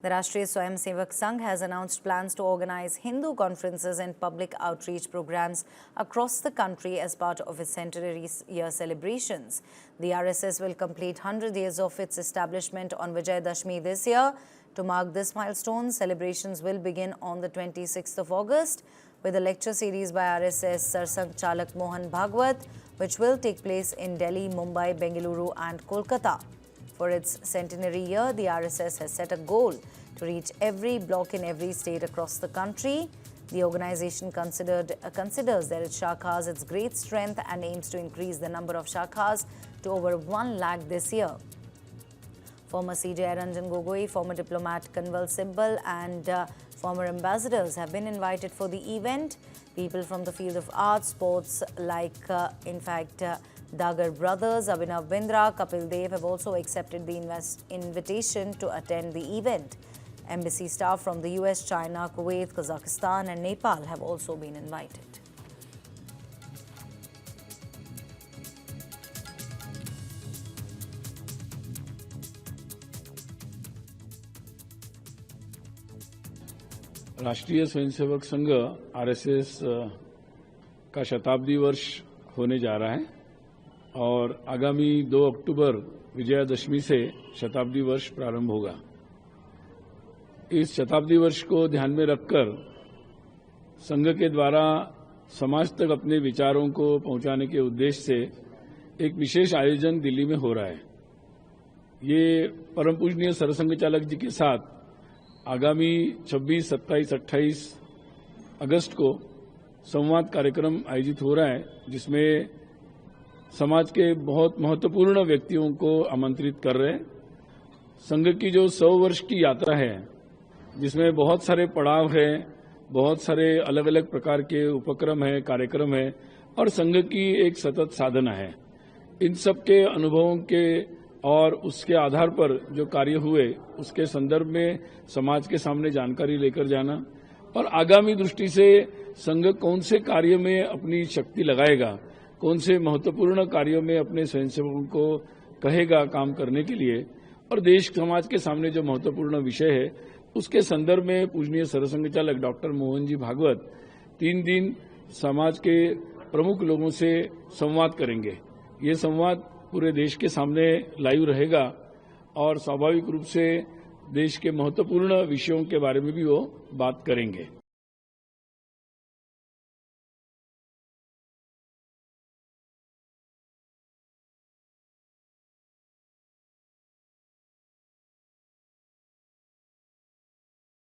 The Rashtriya Swayamsevak Sangh has announced plans to organize Hindu conferences and public outreach programs across the country as part of its centenary year celebrations. The RSS will complete 100 years of its establishment on Vijayadashmi this year. To mark this milestone, celebrations will begin on the 26th of August with a lecture series by RSS Sarsangh Chalak Mohan Bhagwat, which will take place in Delhi, Mumbai, Bengaluru and Kolkata. For its centenary year, the RSS has set a goal to reach every block in every state across the country. The organization considers that its shakhas its great strength and aims to increase the number of shakhas to over 1 lakh this year. Former CJI Ranjan Gogoi, former diplomat Kanwal Sibbal and former ambassadors have been invited for the event. People from the field of arts, sports like Dagar brothers, Abhinav Bindra, Kapil Dev have also accepted the invitation to attend the event. Embassy staff from the US, China, Kuwait, Kazakhstan and Nepal have also been invited. राष्ट्रीय Swayamsevak Sangh RSS का शताब्दी वर्ष होने जा रहा है और आगामी 2 अक्टूबर विजयादशमी से शताब्दी वर्ष प्रारंभ होगा। इस शताब्दी वर्ष को ध्यान में रखकर संघ के द्वारा समाज तक अपने विचारों को पहुंचाने के उद्देश्य से एक विशेष आयोजन दिल्ली में हो रहा है। ये परम पूजनीय सरसंघ चालक जी के साथ आगामी 26, 27, 28 अगस्त को संवाद कार्यक्रम आयोजित हो रहा है, जिसमें समाज के बहुत महत्वपूर्ण व्यक्तियों को आमंत्रित कर रहे हैं। संघ की जो 100 वर्ष की यात्रा है, जिसमें बहुत सारे पड़ाव है, बहुत सारे अलग अलग प्रकार के उपक्रम है, कार्यक्रम है और संघ की एक सतत साधना है। इन सब के अनुभवों के और उसके आधार पर जो कार्य हुए उसके संदर्भ में समाज के सामने जानकारी लेकर जाना और आगामी दृष्टि से संघ कौन से कार्य में अपनी शक्ति लगाएगा, कौन से महत्वपूर्ण कार्यों में अपने स्वयंसेवकों को कहेगा काम करने के लिए और देश समाज के सामने जो महत्वपूर्ण विषय है उसके संदर्भ में पूजनीय सरसंघ चालक डॉक्टर मोहन जी भागवत 3 दिन समाज के प्रमुख लोगों से संवाद करेंगे। ये संवाद पूरे देश के सामने लाइव रहेगा और स्वाभाविक रूप से देश के महत्वपूर्ण विषयों के बारे में भी वो बात करेंगे।